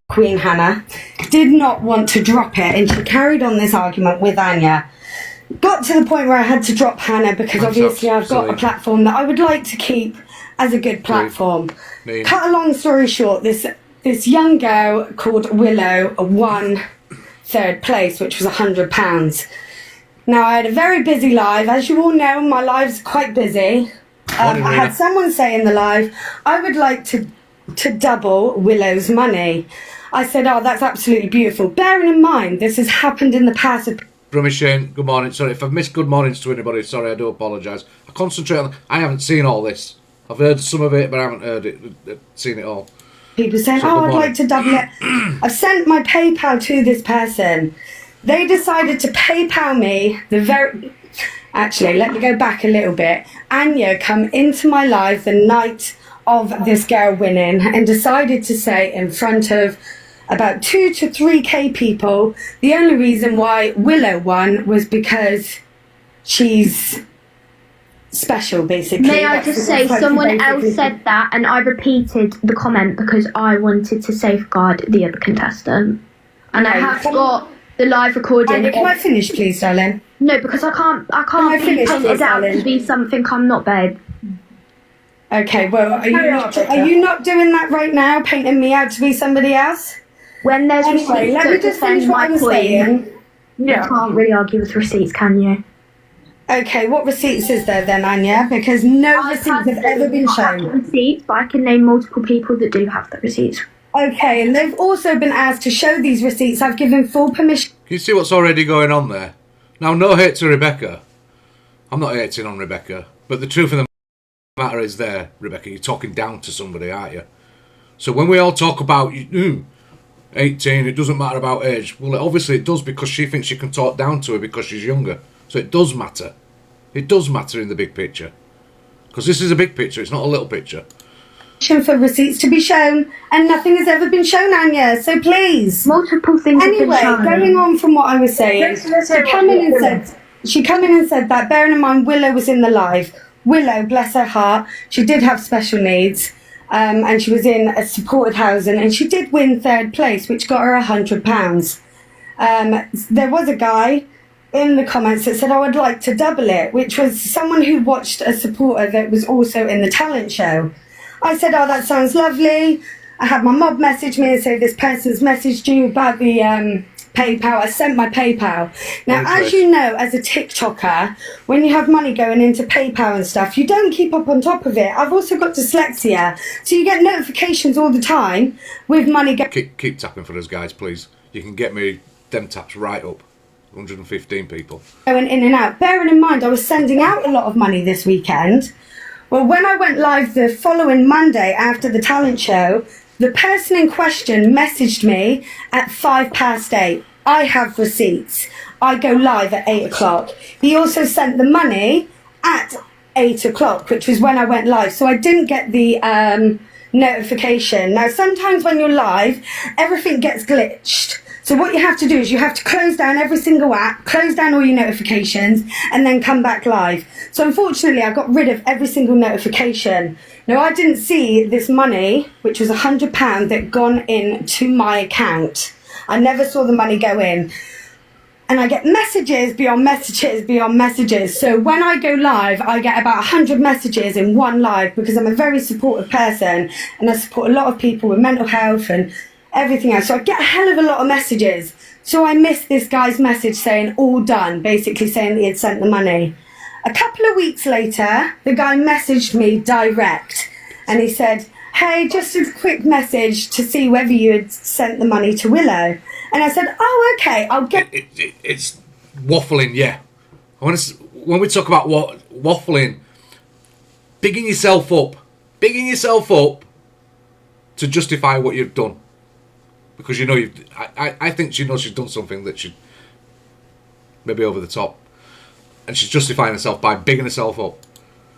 Queen Hannah did not want to drop it, and she carried on this argument with Anya. Got to the point where I had to drop Hannah because obviously I've got a platform that I would like to keep as a good platform. Cut a long story short, this young girl called Willow won third place, which was £100. Now, I had a very busy live. As you all know, my live's quite busy. I had someone say in the live, I would like to double Willow's money. I said, oh, that's absolutely beautiful. Bearing in mind, this has happened in the past. Brummy Shane, good morning. Sorry, if I've missed good mornings to anybody, sorry, I do apologise. I concentrate on... I haven't seen all this. I've heard some of it, but I haven't seen it all. People saying, so I'd like to double it. I've sent my PayPal to this person. They decided to PayPal me the very... Actually, let me go back a little bit. Anya come into my live the night of this girl winning and decided to say in front of about 2 to 3k people, the only reason why Willow won was because she's special, basically. May I just say, someone else said that, and I repeated the comment because I wanted to safeguard the other contestant. And I have got the live recording. Can I finish, please, darling? No, because I can't be painted out to be something I'm not, babe. Okay, well, are you not doing that right now, painting me out to be somebody else? When there's receipts, let me just finish what I'm saying. Yeah. You can't really argue with receipts, can you? Okay, what receipts is there then, Anya? Because no receipts have ever been shown. Receipts, but I can name multiple people that do have the receipts. Okay, and they've also been asked to show these receipts. I've given full permission. Can you see what's already going on there? Now, no hate to Rebecca. I'm not hating on Rebecca, but the truth of the matter is there, Rebecca, you're talking down to somebody, aren't you? So when we all talk about 18, it doesn't matter about age. Well, obviously it does, because she thinks she can talk down to her because she's younger. So it does matter. It does matter in the big picture. Because this is a big picture, it's not a little picture. For receipts to be shown, and nothing has ever been shown, Anya, so please. Multiple things have been shown. Going on from what I was saying, she come in and said that, bearing in mind Willow was in the live. Willow, bless her heart, she did have special needs, and she was in a supported housing, and she did win third place, which got her £100. There was a guy in the comments that said, oh, I'd like to double it, which was someone who watched a supporter that was also in the talent show. I said, oh, that sounds lovely. I had my mob message me and say, this person's messaged you about the PayPal. I sent my PayPal. Now, as you know, as a TikToker, when you have money going into PayPal and stuff, you don't keep up on top of it. I've also got dyslexia, so you get notifications all the time with money going... Keep tapping for us, guys, please. You can get me them taps right up. 115 people. Going in and out. Bearing in mind, I was sending out a lot of money this weekend. Well, when I went live the following Monday after the talent show, the person in question messaged me at 8:05. I have receipts. I go live at 8 o'clock. He also sent the money at 8 o'clock, which was when I went live. So I didn't get the notification. Now, sometimes when you're live, everything gets glitched. So what you have to do is you have to close down every single app, close down all your notifications, and then come back live. So unfortunately, I got rid of every single notification. Now, I didn't see this money, which was £100 that gone into my account. I never saw the money go in. And I get messages beyond messages beyond messages. So when I go live, I get about 100 messages in one live, because I'm a very supportive person and I support a lot of people with mental health and everything else. So I get a hell of a lot of messages. So I missed this guy's message saying all done, basically saying that he had sent the money. A couple of weeks later, the guy messaged me direct and he said, hey, just a quick message to see whether you had sent the money to Willow. And I said, oh, okay, I'll get... It's waffling, yeah. When we talk about waffling, bigging yourself up to justify what you've done. Because you know I think she knows she's done something that should maybe over the top, and she's justifying herself by bigging herself up.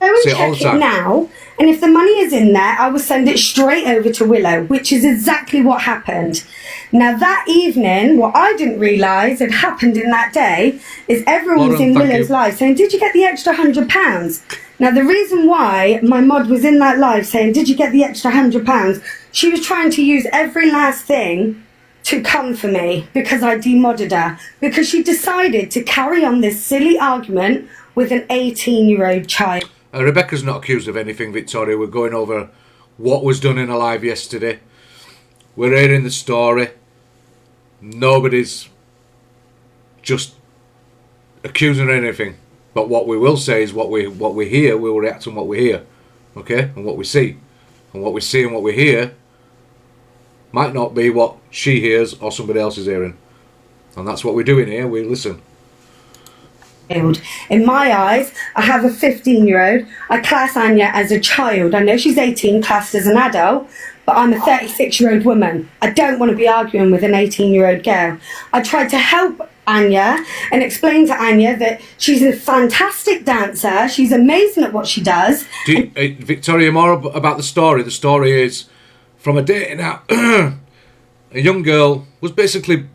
Go and See it all check the it time. now, and if the money is in there, I will send it straight over to Willow, which is exactly what happened. Now that evening, what I didn't realise had happened in that day is everyone was Lauren, in thank Willow's you. live saying, did you get the extra £100? Now the reason why my mod was in that live saying, did you get the extra £100? She was trying to use every last thing to come for me because I demodded her, because she decided to carry on this silly argument with an 18-year-old child. Rebecca's not accused of anything, Victoria. We're going over what was done in a live yesterday. We're hearing the story. Nobody's just accusing her of anything. But what we will say is what we hear, we will react on what we hear. Okay? And what we see. And what we see and what we hear might not be what she hears or somebody else is hearing. And that's what we're doing here. We listen. In my eyes, I have a 15-year-old. I class Anya as a child. I know she's 18, classed as an adult, but I'm a 36-year-old woman. I don't want to be arguing with an 18-year-old girl. I tried to help Anya and explain to Anya that she's a fantastic dancer. She's amazing at what she does. Victoria, more about the story. The story is from a dating app. A young girl was basically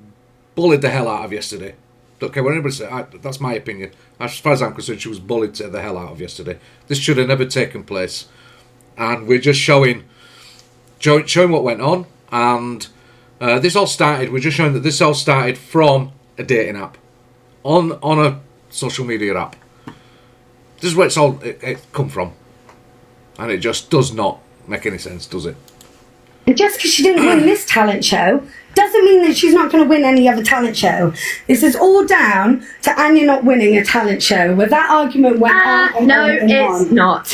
bullied the hell out of yesterday. Don't care what anybody says. That's my opinion. As far as I'm concerned, she was bullied to the hell out of yesterday. This should have never taken place. And we're just showing what went on. And this all started. We're just showing that this all started from a dating app, on a social media app. This is where it come from, and it just does not make any sense, does it? And just because she didn't win this talent show doesn't mean that she's not going to win any other talent show. This is all down to Anya not winning a talent show, where that argument went on and no, on and it's on. not.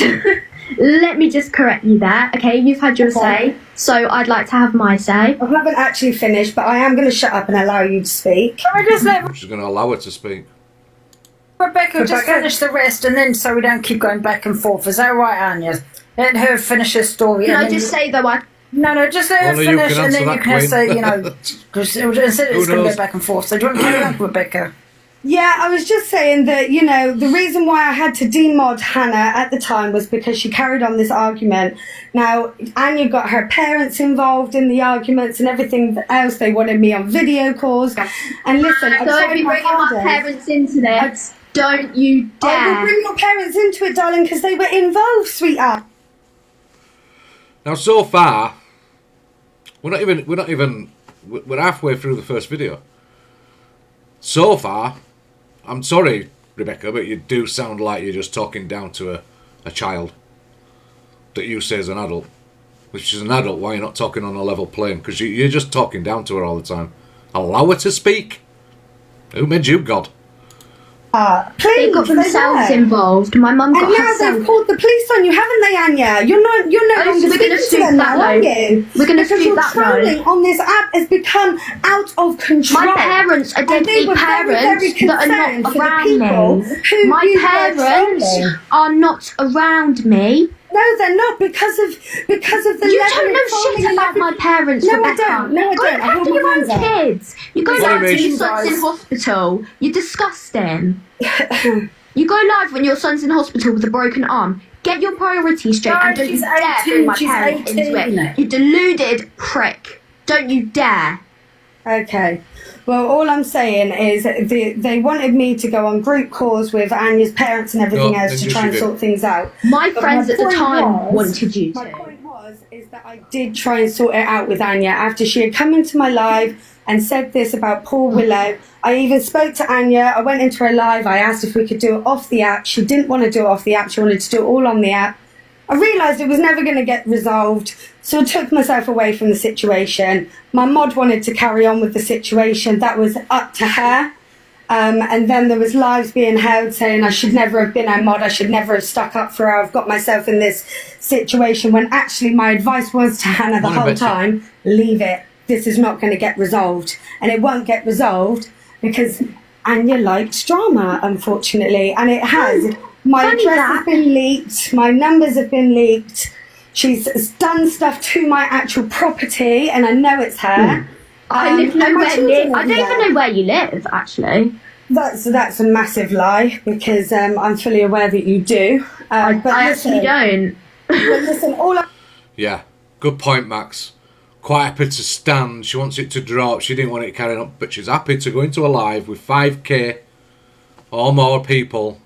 Let me just correct you there. Okay, you've had your say, so I'd like to have my say. I haven't actually finished, but I am going to shut up and allow you to speak. Can I just let She's going to allow her to speak. Rebecca just finish the rest, and then so we don't keep going back and forth? Is that right, Anya? Let her finish her story. Can and I then just say though, No, just let her Only you finish, can and then answer you that, can Queen. say, because instead it's going to knows? go back and forth. So do you want to carry on, Rebecca? Yeah, I was just saying that, the reason why I had to demod Hannah at the time was because she carried on this argument. Now, Anya got her parents involved in the arguments and everything else. They wanted me on video calls. And listen, I Don't tried be my bringing my hardest. parents into this. Don't you I will dare. bring your parents into it, darling, because they were involved, sweetheart. Now, so far, we're halfway through the first video. So far, I'm sorry, Rebecca, but you do sound like you're just talking down to a child that you say is an adult. Which is an adult, why you're not talking on a level plane? Because you're just talking down to her all the time. Allow her to speak. Who made you God? Please, They got themselves were. involved. My mum got And now herself. they've called the police on you, haven't they, Anya? You're no Oh, longer so we're gonna speaking to scoop them that now, are low. you? We're gonna Because scoop your that low. trolling on this app has become out of control. My parents are And they deadbeat were parents very that are concerned not for the around people me. who My you were parents trolling. are not around me. No, they're not because of the You level don't of know trolling shit and about my everything. parents, No, I Rebecca. don't. No, I Go don't. look I hold after my your own hands up. kids. You go What live do you when mean? your son's in hospital. You're disgusting. You go live when your son's in hospital with a broken arm. Get your priorities straight No, and don't she's you dare 18, bring my she's parents into 18. it. You deluded prick. Don't you dare. Okay. Well, all I'm saying is they wanted me to go on group calls with Anya's parents and everything No, else then to you try and should. sort things out. My But friends my at the point time was- wanted you My to. point is that I did try and sort it out with Anya after she had come into my live and said this about poor Willow. I even spoke to Anya. I went into her live. I asked if we could do it off the app. She didn't want to do it off the app. She wanted to do it all on the app. I realised it was never going to get resolved, so I took myself away from the situation. My mod wanted to carry on with the situation. That was up to her. And then there was lives being held saying I should never have been her mod. I should never have stuck up for her. I've got myself in this situation, when actually my advice was to Hannah the whole time, leave it. This is not going to get resolved. And it won't get resolved because Anya likes drama, unfortunately. And it has. My Funny address that. has been leaked. My numbers have been leaked. She's done stuff to my actual property, and I know it's her. I live and my nowhere children near. I live don't there. even know where you live, actually. That's a massive lie, because I'm fully aware that you do. I But actually don't. But listen, all I Yeah, good point, Max. Quite happy to stand. She wants it to drop. She didn't want it carrying up, but she's happy to go into a live with 5k or more people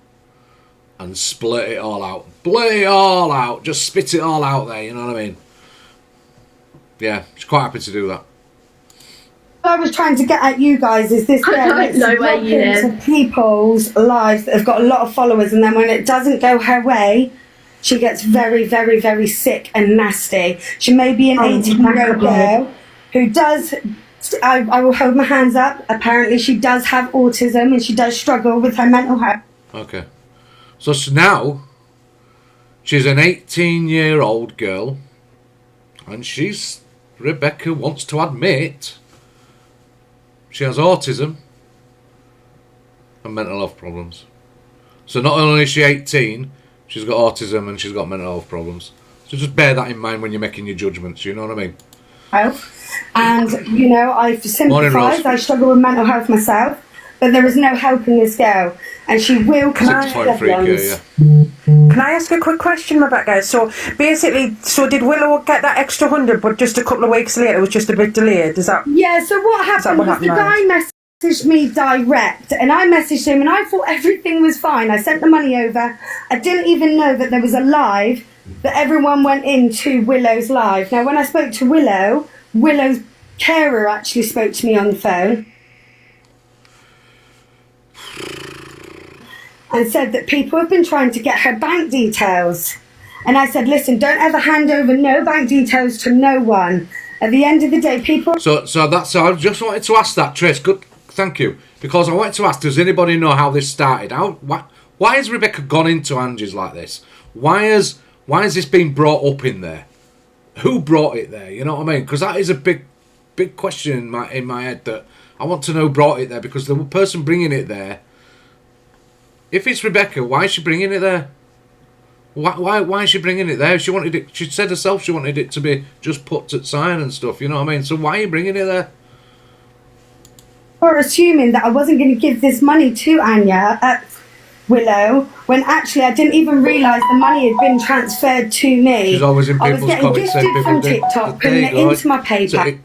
and split it all out. Split it all out. Just spit it all out there, you know what I mean? Yeah, she's quite happy to do that. I was trying to get at you guys is this I girl don't that's know where dropping you live. into people's lives that have got a lot of followers, and then when it doesn't go her way, she gets very, very, very sick and nasty. She may be an 18-year-old girl who does, I will hold my hands up, apparently she does have autism and she does struggle with her mental health. Okay. So now, she's an 18-year-old girl, and Rebecca wants to admit she has autism and mental health problems. So not only is she 18, she's got autism and she's got mental health problems. So just bear that in mind when you're making your judgments, you know what I mean? And, you know, I Morning, sympathise, Rose. I struggle with mental health myself, but there is no helping this girl, and she will come out of 6.3k, yeah. Can I ask a quick question, Rebecca? So basically, did Willow get that extra 100, but just a couple of weeks later it was just a bit delayed? Is that? Yeah, so what happened was the guy messaged me direct, and I messaged him, and I thought everything was fine. I sent the money over. I didn't even know that there was a live, that everyone went into Willow's live. Now, when I spoke to Willow, Willow's carer actually spoke to me on the phone and said that people have been trying to get her bank details. And I said, listen, don't ever hand over no bank details to no one. At the end of the day, people... So I just wanted to ask that, Trace. Good, thank you. Because I wanted to ask, does anybody know how this started? Why has Rebecca gone into Angie's like this? Why has this been brought up in there? Who brought it there? You know what I mean? Because that is a big question in my head that I want to know who brought it there. Because the person bringing it there, if it's Rebecca, why is she bringing it there? Why is she bringing it there? She said herself she wanted it to be just put to sign and stuff. You know what I mean? So why are you bringing it there? Or assuming that I wasn't going to give this money to Willow, when actually I didn't even realise the money had been transferred to me. She's always in I was people's getting comments saying gifted people from do. TikTok, There putting you it go. into my PayPal.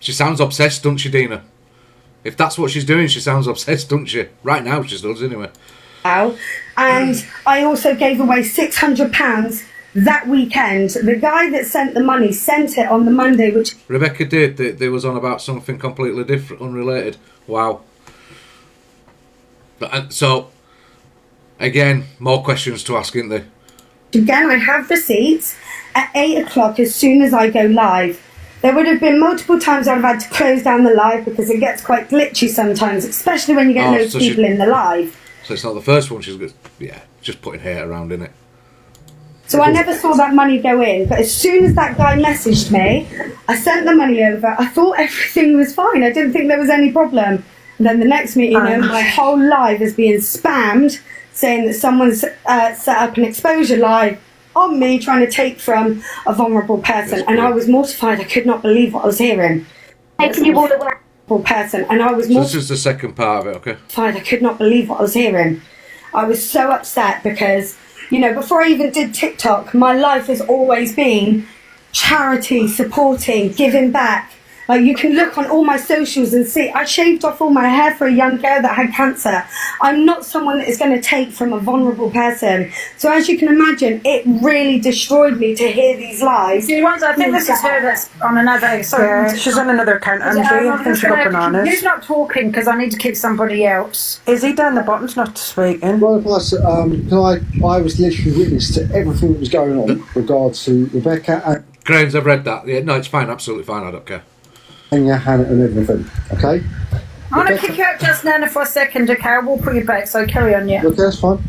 She sounds obsessed, doesn't she, Dina? If that's what she's doing, she sounds obsessed, doesn't she? Right now she does, anyway. And I also gave away £600 that weekend. The guy that sent the money sent it on the Monday, which... Rebecca did. They was on about something completely different, unrelated. Wow. So, again, more questions to ask, isn't there? Again, I have receipts at 8 o'clock as soon as I go live. There would have been multiple times I've had to close down the live because it gets quite glitchy sometimes, especially when you get loads of people in the live. So it's not the first one she's got. Yeah, just putting hate around in it. So I never saw that money go in, but as soon as that guy messaged me, I sent the money over. I thought everything was fine. I didn't think there was any problem. And then the next minute, you know, my whole live is being spammed, saying that someone's set up an exposure live on me, trying to take from a vulnerable person. And I was mortified. I could not believe what I was hearing. Taking you all the way. Person, and I was So this is the second part of it, okay? I could not believe what I was hearing. I was so upset because, you know, before I even did TikTok, my life has always been charity, supporting, giving back. Like, you can look on all my socials and see, I shaved off all my hair for a young girl that had cancer. I'm not someone that is going to take from a vulnerable person. So as you can imagine, it really destroyed me to hear these lies. I think this is her that's on another... Yeah, she's on another account, Andrew. I think she's got bananas. He's not talking because I need to keep somebody else. Is he down the bottom's not speaking? Well, plus, I was literally witness to everything that was going on with regards to Rebecca and Graham's, I've read that. Yeah, no, it's fine, absolutely fine, I don't care. Anya, Hannah and everything, okay? I want to kick you out just now for a second, okay? I will put you back, so carry on, yeah. Okay, that's fine.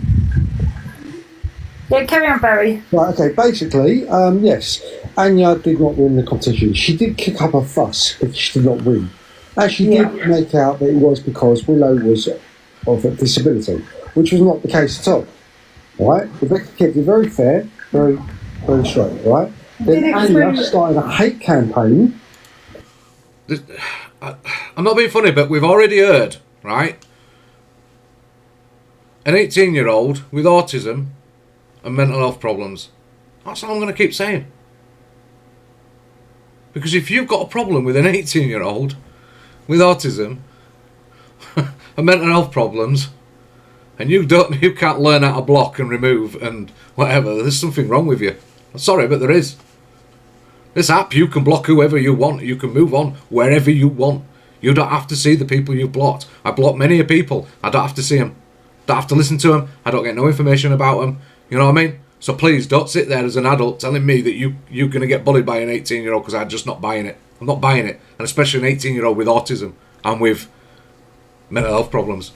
Yeah, carry on, Barry. Right, okay, basically, yes, Anya did not win the competition. She did kick up a fuss, but she did not win. And she did make out that it was because Willow was of a disability, which was not the case at all. Right? Rebecca kept it very fair, very, very straight, right? Then Anya started a hate campaign. I'm not being funny, but we've already heard, right? an 18-year-old with autism and mental health problems. That's all I'm going to keep saying. Because if you've got a problem with an 18-year-old with autism and mental health problems, and you can't learn how to block and remove and whatever, there's something wrong with you. I'm sorry, but there is. This app, you can block whoever you want. You can move on wherever you want. You don't have to see the people you've blocked. I blocked many people. I don't have to see them. Don't have to listen to them. I don't get no information about them. You know what I mean? So please don't sit there as an adult telling me that you're going to get bullied by an 18-year-old, because I'm just not buying it. I'm not buying it. And especially an 18-year-old with autism and with mental health problems.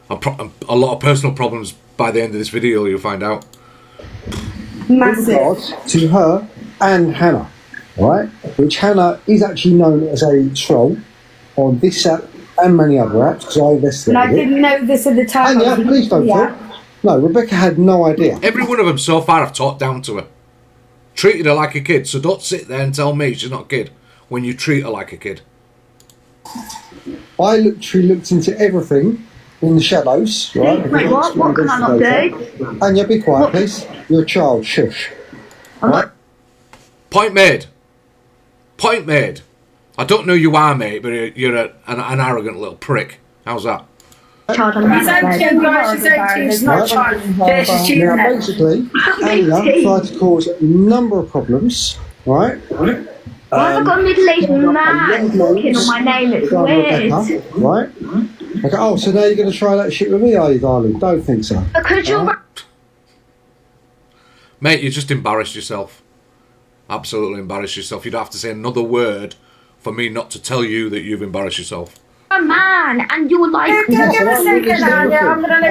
A lot of personal problems by the end of this video, you'll find out. Massive. With regards to her and Hannah, right? Which Hannah is actually known as a troll on this app and many other apps, because I investigated And I didn't know this at the time. Anya, please don't talk. No, Rebecca had no idea. Every one of them so far I've talked down to her. Treated her like a kid, so don't sit there and tell me she's not a kid when you treat her like a kid. I literally looked into everything in the shadows, right? Wait, what? What can I not do? Anya, be quiet, please. You're a child, shush. Right? Point made. Point made. I don't know you are, mate, but you're an arrogant little prick. How's that? Child, I'm She's 18, guys. She's 18. She's not a child. Yeah, she's cheating. Now, basically, Anya tried to cause a number of problems, right? Why have I got a middle-aged man talking on my name? It's weird. Rebecca, right? Okay, oh, so now you're going to try that shit with me, are you, darling? Don't think so. Because you're... Mate, you just embarrassed yourself. Absolutely embarrassed yourself. You don't have to say another word for me not to tell you that you've embarrassed yourself. a man, and you're like... Give me a second, Anya. I'm going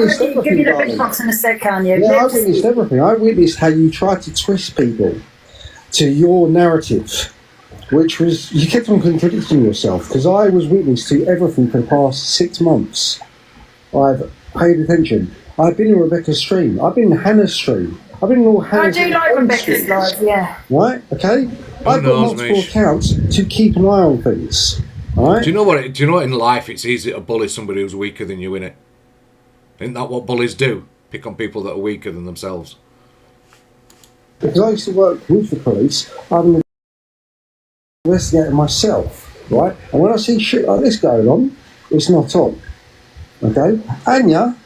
to give you the big box in a sec, Anya. Yeah, I witnessed everything. I witnessed how you tried to twist people to your narrative, which was, you kept on contradicting yourself, because I was witness to everything for the past 6 months. I've paid attention. I've been in Rebecca's stream. I've been in Hannah's stream. I've been in all Hannah's I do like Rebecca's live, yeah. Right, okay? I've got multiple accounts to keep an eye on things. Right? Do you know what? Do you know what? In life, it's easy to bully somebody who's weaker than you, innit? Isn't that what bullies do? Pick on people that are weaker than themselves. Because I used to work with the police, I'm investigating myself, right? And when I see shit like this going on, it's not on. Okay? Anya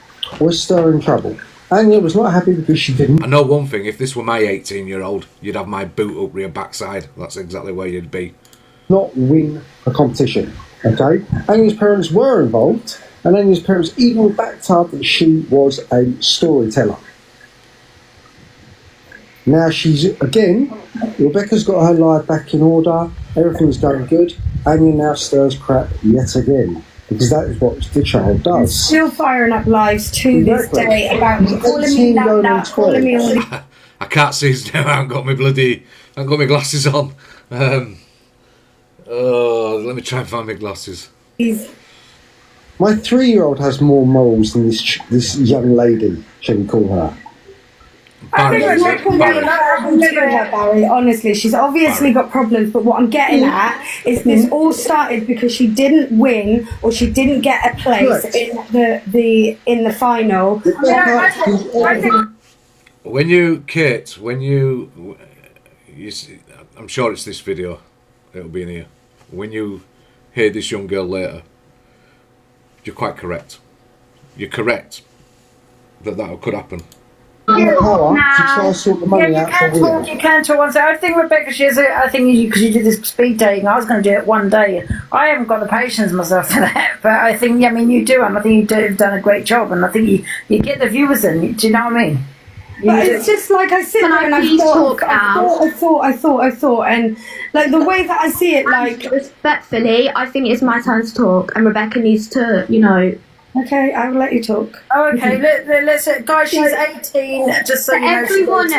was stirring trouble. Anya was not happy because she didn't. I know one thing, if this were my 18-year-old, you'd have my boot up your backside. That's exactly where you'd be. Not win a competition. Okay? Anya's parents were involved, and Anya's parents even backed up that she was a storyteller. Now she's, again, Rebecca's got her life back in order, everything's going good. Anya now stirs crap yet again, because that is what the child does. Still firing up lives to this day about calling me that, calling me all the... I can't see it now, I haven't got my glasses on. Let me try and find my glasses. My 3-year-old has more morals than this young lady, shall we call her? Barry, Barry, honestly, she's obviously got problems, but what I'm getting at is this all started because she didn't win or she didn't get a place in the final. When you, Kate, you see, I'm sure it's this video, it'll be in here. When you hear this young girl later, you're quite correct. You're correct that could happen. Power to try to sort the money out for women. You can talk. I think Rebecca, I think because you did this speed dating, I was going to do it one day. I haven't got the patience myself for that, but I think, you do, and I think you've done a great job, and I think you get the viewers in. Do you know what I mean? But it's just like I sit there and I thought, and like the way that I see it, like respectfully, I think it's my turn to talk, and Rebecca needs to, Okay, I will let you talk. Oh, okay. Let's guys. She's 18. Just so you know, everyone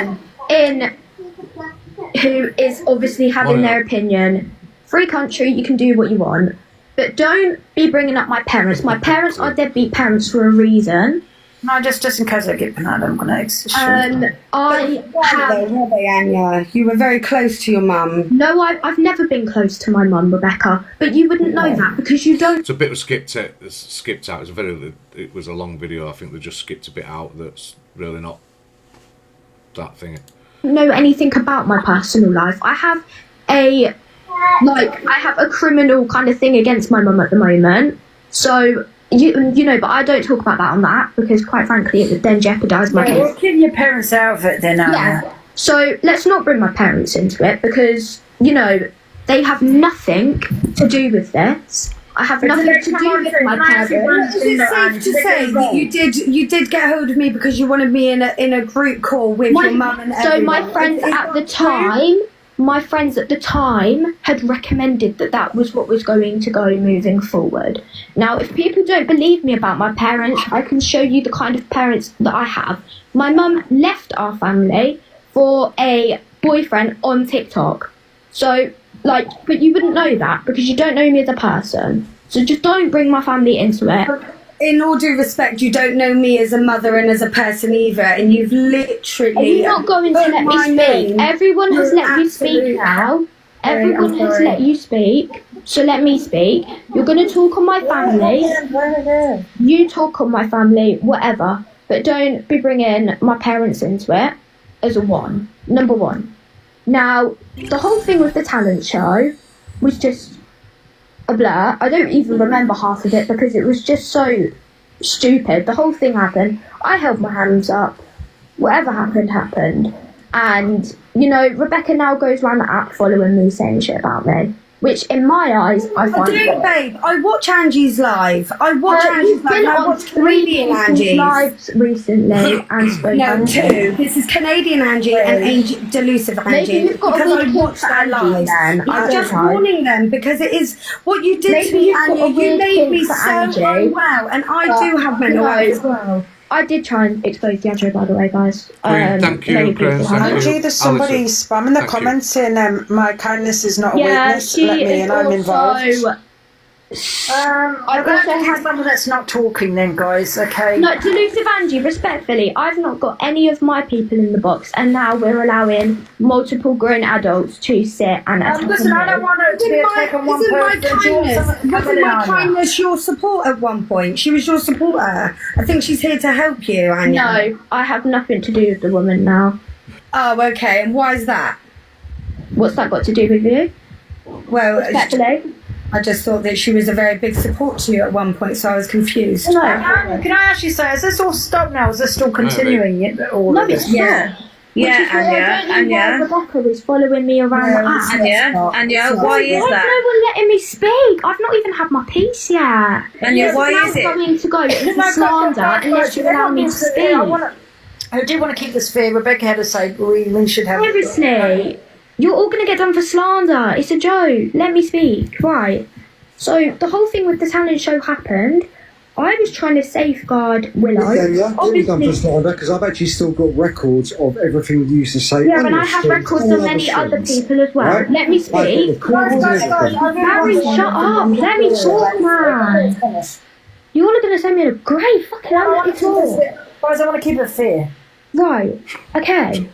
who is obviously having their opinion. Free country, you can do what you want, but don't be bringing up my parents. My parents are deadbeat parents for a reason. No, just in case I get panned, I'm going to I have... Were they, Anya? You were very close to your mum. No, I've never been close to my mum, Rebecca. But you wouldn't know that because you don't... It's a bit was skipped out. It was a long video. I think they just skipped a bit out that's really not that thing. know anything about my personal life. I have a criminal kind of thing against my mum at the moment. So you know, but I don't talk about that on the app because, quite frankly, it would then jeopardise my case. Well, keep your parents out of it then, Anna. Yeah. So let's not bring my parents into it because, you know, they have nothing to do with this. I have nothing to do with my parents. Is it safe to say that you did get hold of me because you wanted me in a group call with your mum and everyone? So my friends at the time had recommended that was what was going to go moving forward. Now, if people don't believe me about my parents, I can show you the kind of parents that I have. My mum left our family for a boyfriend on TikTok. So, but you wouldn't know that because you don't know me as a person. So just don't bring my family into it. In all due respect, you don't know me as a mother and as a person either, and you've literally... Are you not going to let me speak? Everyone has let you speak now. Everyone has let you speak. So let me speak. You're going to talk on my family. You talk on my family, whatever. But don't be bringing my parents into it as number one. Now, the whole thing with the talent show was just a blur. I don't even remember half of it because it was just so stupid. The whole thing happened. I held my hands up. Whatever happened. And, you know, Rebecca now goes around the app following me saying shit about me. Which, in my eyes, I find... babe. I watch Angie's live. I watch Canadian Angie's lives recently and spoken. No, two. This is Canadian Angie and Delusive Angie. Maybe you've got because a I watched their lives. I'm just know. warning them because it is what you did to me, Anya. You made me so unwell, and I do have mental health as well. I did try and expose the intro, by the way, guys. Thank you, Chris. Angie, there's somebody spamming the comments saying my kindness is not a weakness. Let me in, I'm involved. I also have someone that's not talking then, guys, okay? No, Delusive Angie, respectfully, I've not got any of my people in the box, and now we're allowing multiple grown adults to sit and attack listen, I don't want to be attacked on one person. Wasn't my kindness your support at one point? She was your supporter. I think she's here to help you, Anya. No, I have nothing to do with the woman now. Oh, okay, and why is that? What's that got to do with you? Well, respectfully, I just thought that she was a very big support to you at one point, so I was confused. No. Can I actually say, is this all stopped now? Is this still continuing? No, it's not. Yeah, Anya. Rebecca is following me around the app. Anya, why is that? No one letting me speak. I've not even had my piece yet. Anya, why is it? I'm going to go into slander unless you allow me to speak. I do want to keep this fair. Rebecca had to say we should have... Seriously. You're all going to get done for slander. It's a joke. Let me speak. Right. So, the whole thing with the talent show happened. I was trying to safeguard Willow. Yeah, done for slander because I've actually still got records of everything you used to say. Yeah, and I have records of many other people as well. Right? Let me speak. Harry, shut up. Let me talk, man. You're all going to send me a grave. Fucking hell, let me talk. Guys, I want to keep it fair. Right. Okay.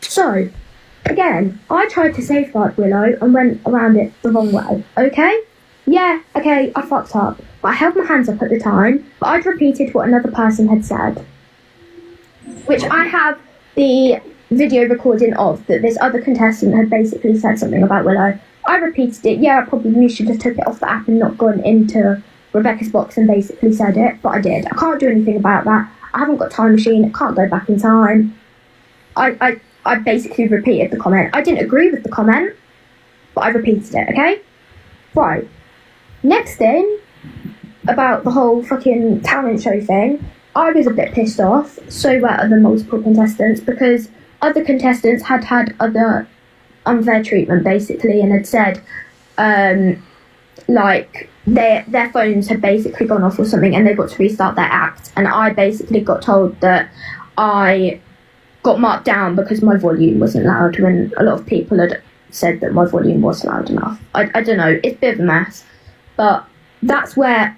So... Again, I tried to safeguard Willow and went around it the wrong way, okay? Yeah, okay, I fucked up. But I held my hands up at the time, but I'd repeated what another person had said. Which I have the video recording of, that this other contestant had basically said something about Willow. I repeated it. Yeah, I probably should have took it off the app and not gone into Rebecca's box and basically said it, but I did. I can't do anything about that. I haven't got a time machine, I can't go back in time. I basically repeated the comment. I didn't agree with the comment, but I repeated it, okay? Right. Next thing, about the whole fucking talent show thing, I was a bit pissed off, so were other multiple contestants, because other contestants had other unfair treatment, basically, and had said, their phones had basically gone off or something, and they got to restart their act, and I basically got told that I got marked down because my volume wasn't loud when a lot of people had said that my volume was loud enough. I don't know, it's a bit of a mess. But that's where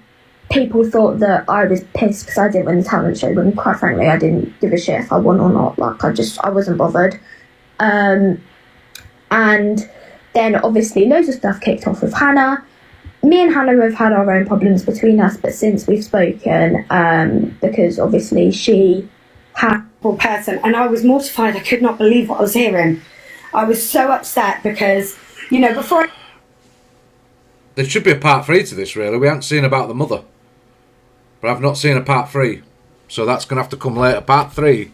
people thought that I was pissed because I didn't win the talent show, when quite frankly I didn't give a shit if I won or not. Like, I wasn't bothered. And then obviously loads of stuff kicked off with Hannah. Me and Hannah have had our own problems between us, but since we've spoken, because obviously she had a person, and I was mortified. I could not believe what I was hearing. I was so upset because, you know, before... There should be a part 3 to this, really. We haven't seen about the mother. But I've not seen a part 3. So that's going to have to come later. Part 3,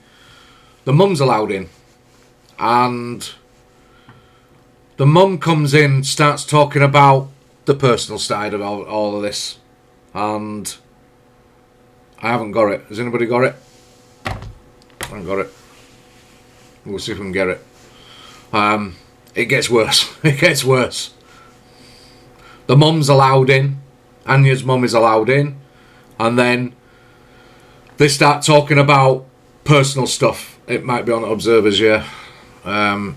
the mum's allowed in. And the mum comes in, starts talking about the personal side of all of this. And I haven't got it. Has anybody got it? I haven't got it. We'll see if we can get it. It gets worse. It gets worse. The mum's allowed in. Anya's mum is allowed in. And then they start talking about personal stuff. It might be on Observers, yeah. I'm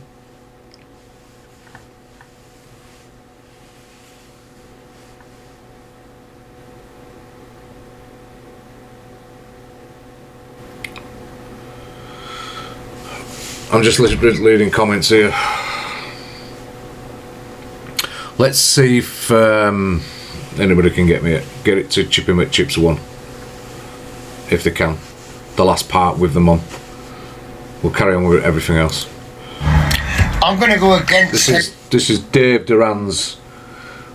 just reading comments here. Let's see if anybody can get it to Chippy McChips 1, if they can. The last part with the mum. We'll carry on with everything else. I'm going to go against this is Dave Duran's.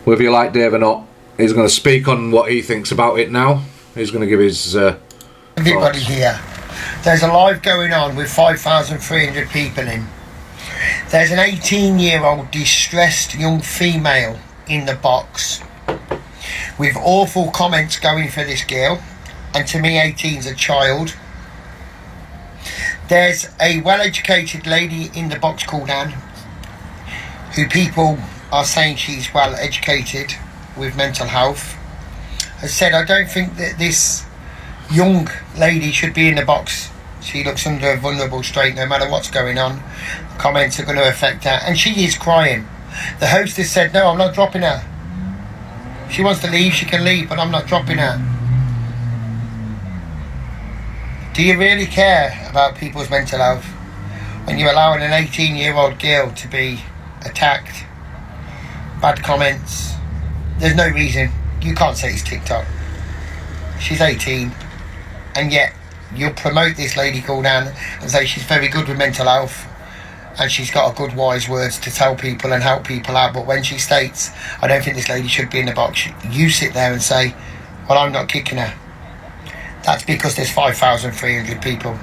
Whether you like Dave or not, he's going to speak on what he thinks about it now. He's going to give his everybody thoughts. here. There's a live going on with 5,300 people in. There's an 18-year-old distressed young female in the box with awful comments going for this girl, and to me 18's a child. There's a well-educated lady in the box called Anne, who people are saying she's well educated with mental health, has said, I don't think that this young lady should be in the box. She looks under a vulnerable state no matter what's going on. Comments are going to affect her, and she is crying. The host has said, no, I'm not dropping her. If she wants to leave, she can leave, but I'm not dropping her. Do you really care about people's mental health when you're allowing an 18-year-old girl to be attacked? Bad comments. There's no reason. You can't say it's TikTok. She's 18, and yet you'll promote this lady called Anne and say she's very good with mental health and she's got a good wise words to tell people and help people out, but when she states, I don't think this lady should be in the box, you sit there and say, well, I'm not kicking her. That's because there's 5,300 people.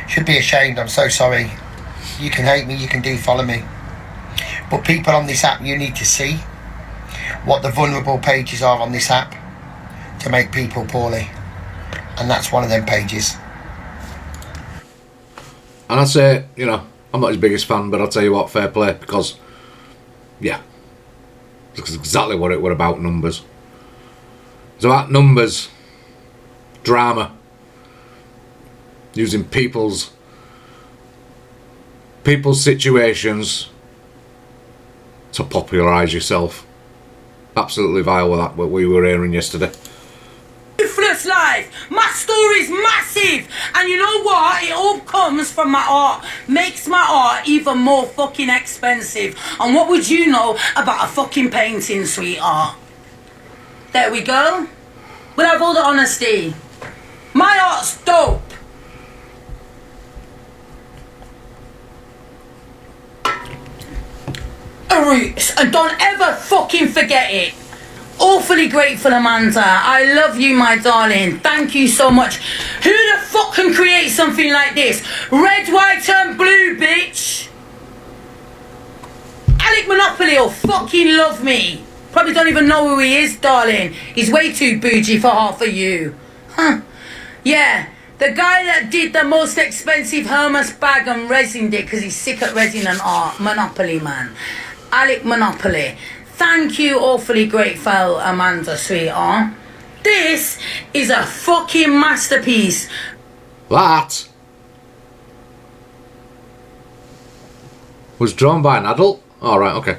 Should be ashamed. I'm so sorry. You can hate me, you can follow me, but people on this app, you need to see what the vulnerable pages are on this app to make people poorly, and that's one of them pages. And I say, you know, I'm not his biggest fan, but I'll tell you what, fair play, because yeah, it's exactly what it were about. Numbers. It's about numbers, drama, using people's situations to popularise yourself. Absolutely vile with that, what we were hearing yesterday. Ruthless life. My story's massive, and you know what? It all comes from my art. Makes my art even more fucking expensive. And what would you know about a fucking painting, sweetheart? There we go. We'll have all the honesty. My art's dope. Roots, and don't ever fucking forget it. Awfully grateful, Amanda. I love you, my darling. Thank you so much. Who the fuck can create something like this? Red, white and blue, bitch. Alec Monopoly will fucking love me. Probably don't even know who he is, darling. He's way too bougie for half of you. Huh. Yeah, the guy that did the most expensive Hermes bag and resined it because he's sick at resin and art. Monopoly, man. Alec Monopoly. Thank you, awfully grateful, Amanda, sweetheart. This is a fucking masterpiece. That was drawn by an adult? Alright, okay.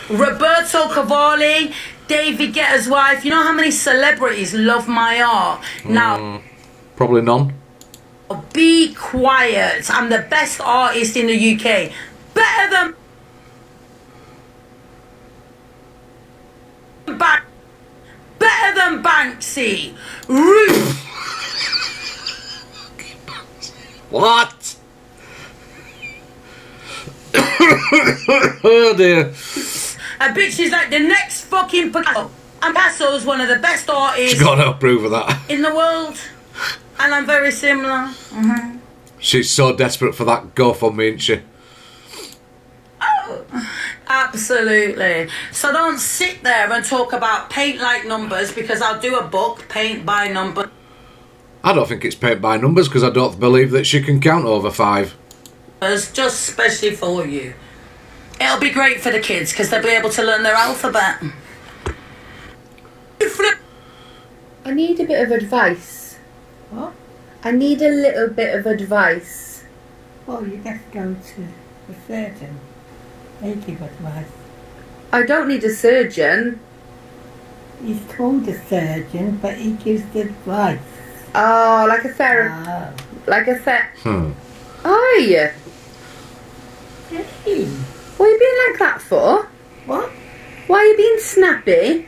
Roberto Cavalli, David Guetta's wife. You know how many celebrities love my art? Now, Probably none. be quiet. I'm the best artist in the UK. Better than better than Banksy. Ruth. What? Oh dear. A bitch is like the next fucking Picasso. And Picasso's one of the best artists She's got no proof of that. in the world. And I'm very similar. She's so desperate for that GoFundMe, isn't she? Absolutely. So don't sit there and talk about paint like numbers, because I'll do a book, paint by number. I don't think it's paint by numbers because I don't believe that she can count over 5. Just especially for you. It'll be great for the kids because they'll be able to learn their alphabet. I need a bit of advice. What? I need a little bit of advice. Well, you just go to the surgeon. They give advice. I don't need a surgeon. He's called a surgeon, but he gives advice. Oh, like a therapist. Like a Hmm. Oi! Hey, What are you being like that for? what? Why are you being snappy?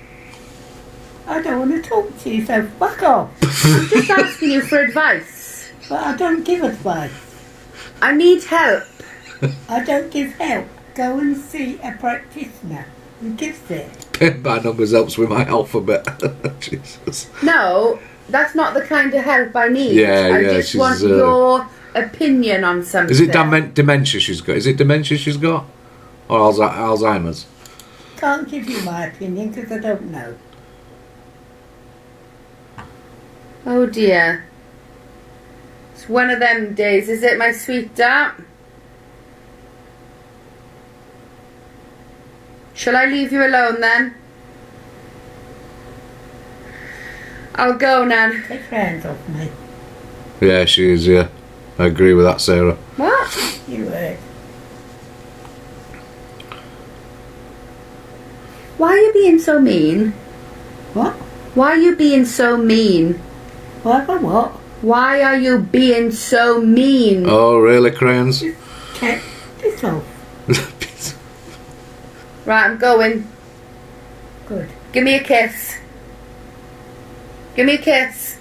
I don't want to talk to you, so fuck off. I'm just asking you for advice. But I don't give advice. I need help. I don't give help. Go and see a practitioner who gives it. Paint by numbers helps with my alphabet. Jesus. No, that's not the kind of help I need. Yeah, I yeah, just she's, want your opinion on something. Is it dementia she's got? Is it dementia she's got? Or Alzheimer's? Can't give you my opinion because I don't know. Oh dear. It's one of them days, is it, my sweetheart? Shall I leave you alone then? I'll go, Nan. Take your hands off me. Yeah, she is, yeah. I agree with that, Sarah. What? You heard. Why are you being so mean? What? Why are you being so mean? What? What? Why are you being so mean? Oh, really, Crayons? Take this off. Right, I'm going. Good. Give me a kiss. Give me a kiss.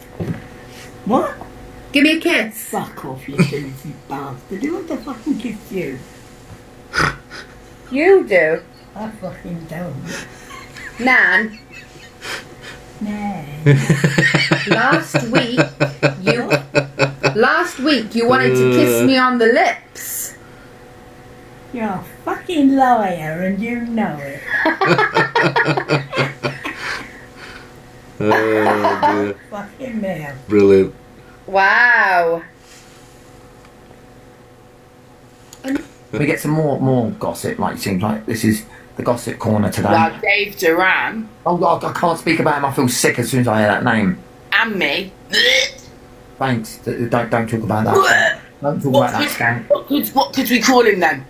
What? Give me a kiss. Fuck off, you lazy bastard. Who the fucking kiss you? You do. I fucking don't. Nan, No. last week you wanted to kiss me on the lips. You're a fucking liar and you know it. Oh, dear. Fucking hell. Brilliant. Wow. We get some more gossip. Like, it seems like this is the gossip corner today. Well, Dave Duran Oh God, I can't speak about him. I feel sick as soon as I hear that name. and me. Thanks. Don't talk about that. Don't talk about that scam. What could we call him then?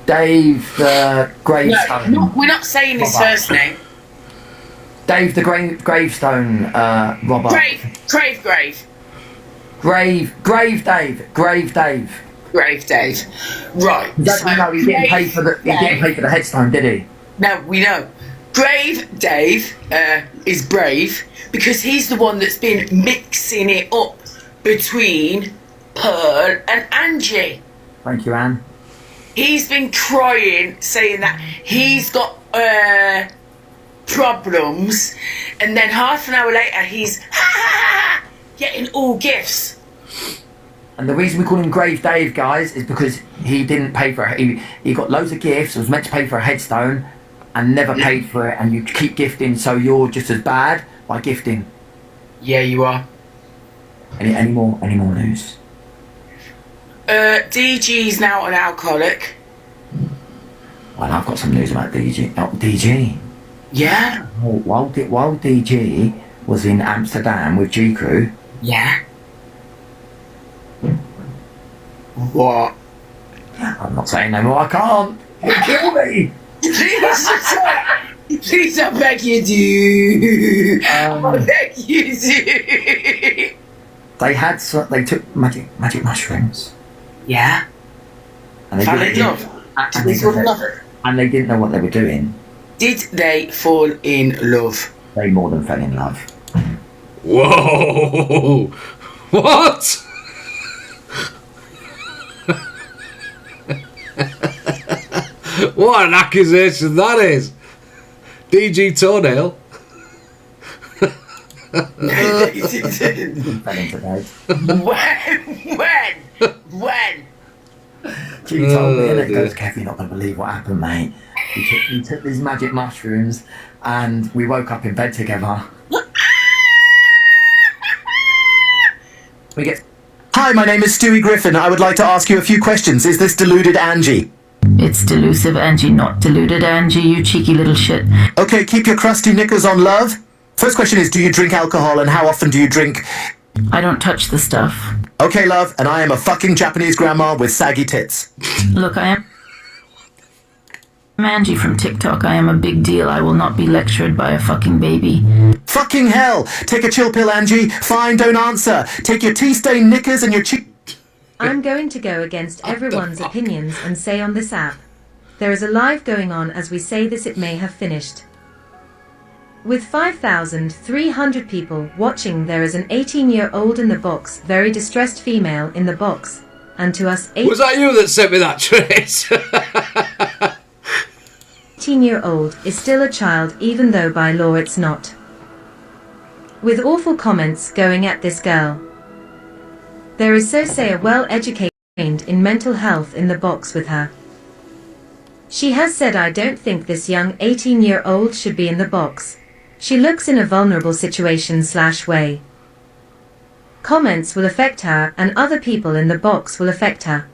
Dave the Gravestone. No, we're not saying his Robber. first name. Dave the Gravestone robber. Grave Dave. Grave Dave. Grave Dave. Right. Don't you know he didn't pay for the headstone, did he? No, we know. Grave Dave is brave because he's the one that's been mixing it up between Pearl and Angie. Thank you, Anne. He's been crying, saying that he's got problems, and then half an hour later he's getting all gifts. And the reason we call him Grave Dave, guys, is because he didn't pay for it. He got loads of gifts, was meant to pay for a headstone, and never paid for it, and you keep gifting, so you're just as bad by gifting. Yeah, you are. Any more news? DG's now an alcoholic. Well, I've got some news about DG. Oh, DG. Yeah. While DG was in Amsterdam with G Crew, Yeah. What? I'm not saying no more. I can't. You'll kill me. Please, I beg you do. I beg you do. They took magic mushrooms. Yeah. And they Fell didn't- in love. Did they fall in love? And they didn't know what they were doing. Did they fall in love? They more than fell in love. Whoa! What? What an accusation that is! DG Toenail. They didn't. Fell into bed. When? She told me, and it dear. goes, Kev, you're not going to believe what happened, mate. We took these magic mushrooms, and we woke up in bed together. We get. Hi, my name is Stewie Griffin. I would like to ask you a few questions. Is this deluded Angie? It's delusive Angie, not deluded Angie, you cheeky little shit. Okay, keep your crusty knickers on, love. First question is, do you drink alcohol, and how often do you drink? I don't touch the stuff. Okay, love, and I am a fucking Japanese grandma with saggy tits. Look, I am Angie from TikTok. I am a big deal. I will not be lectured by a fucking baby. Fucking hell! Take a chill pill, Angie. Fine, don't answer. Take your tea-stained knickers and your cheek... I'm going to go against everyone's opinions and say on this app, there is a live going on as we say this, it may have finished. With 5,300 people watching, there is an 18-year-old in the box, very distressed female in the box, and to us Was that you that sent me that trace? 18-year-old is still a child even though by law it's not. With awful comments going at this girl. There is so say a well-educated in mental health in the box with her. She has said I don't think this young 18-year-old should be in the box. She looks in a vulnerable situation / way. Comments will affect her and other people in the box will affect her.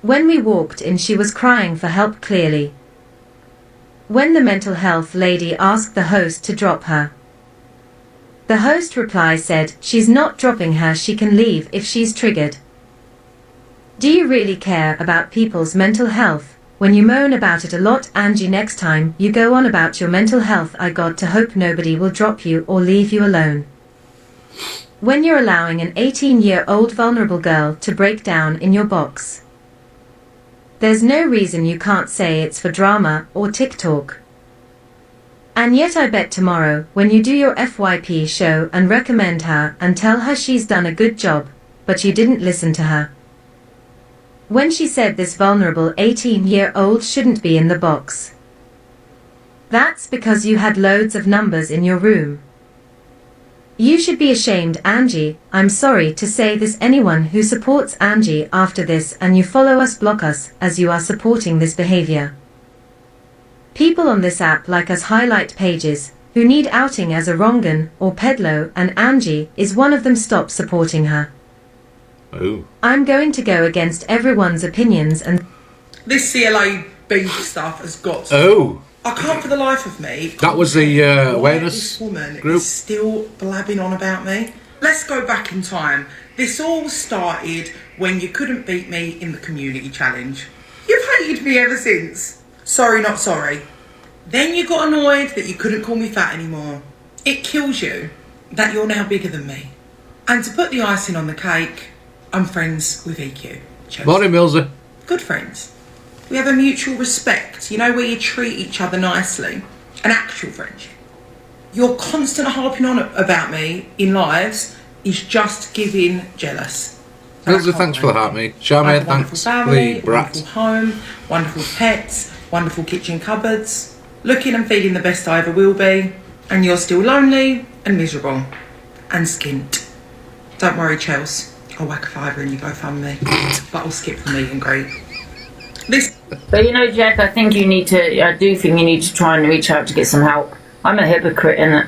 When we walked in she was crying for help clearly. When the mental health lady asked the host to drop her, the host reply said she's not dropping her, she can leave if she's triggered. Do you really care about people's mental health? When you moan about it a lot, Angie, next time you go on about your mental health, I got to hope nobody will drop you or leave you alone. When you're allowing an 18-year-old vulnerable girl to break down in your box, there's no reason you can't say it's for drama or TikTok. And yet I bet tomorrow, when you do your FYP show and recommend her and tell her she's done a good job, but you didn't listen to her. When she said this vulnerable 18-year-old shouldn't be in the box. That's because you had loads of numbers in your room. You should be ashamed, Angie. I'm sorry to say this, anyone who supports Angie after this and you follow us, block us, as you are supporting this behavior. People on this app like us highlight pages who need outing as a wrongun or pedlo, and Angie is one of them. Stop supporting her. Oh. I'm going to go against everyone's opinions and This CLA beef stuff has got to Oh. I can't for the life of me. That was the why awareness this woman group. is still blabbing on about me. Let's go back in time. This all started when you couldn't beat me in the community challenge. You've hated me ever since. Sorry, not sorry. Then you got annoyed that you couldn't call me fat anymore. It kills you that you're now bigger than me. And to put the icing on the cake, I'm friends with EQ. Chelsea. Morning, Millsy. Good friends. We have a mutual respect, you know, where you treat each other nicely. An actual friendship. Your constant harping on about me in lives is just giving jealous. Millsy, thanks for the heart, mate. Charmaine, thanks. Family, The brat. wonderful home, wonderful pets, wonderful kitchen cupboards, looking and feeling the best I ever will be, and you're still lonely and miserable and skint. Don't worry, Chels. I'll whack a fiver and you go fund me, but I'll skip the meet and greet. But you know, Jack, I do think you need to try and reach out to get some help. I'm a hypocrite, innit?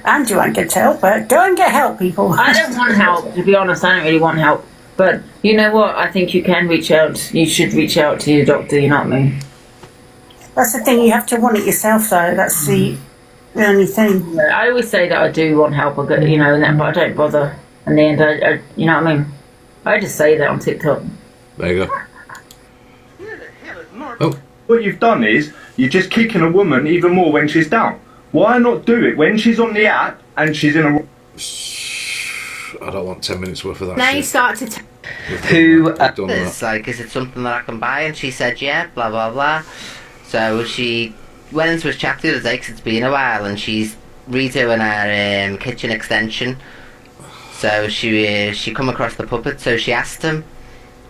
And you won't get help, but go and get help, people. I don't want help, to be honest. I don't really want help. But you know what? I think you can reach out. You should reach out to your doctor, you know what I mean? That's the thing, you have to want it yourself, though. That's the only thing. Yeah, I always say that I do want help, you know, but I don't bother. In the end, you know what I mean? I just say that on TikTok. There you go. Oh. What you've done is you're just kicking a woman even more when she's down. Why not do it when she's on the app and she's in a... I don't want 10 minutes worth of that Now you shit. start to. Who Done that. is like, is it something that I can buy? And she said, yeah, blah blah blah. So she went into his chat the other day 'cause it's been a while, and she's redoing her kitchen extension. So she come across the puppet, so she asked him,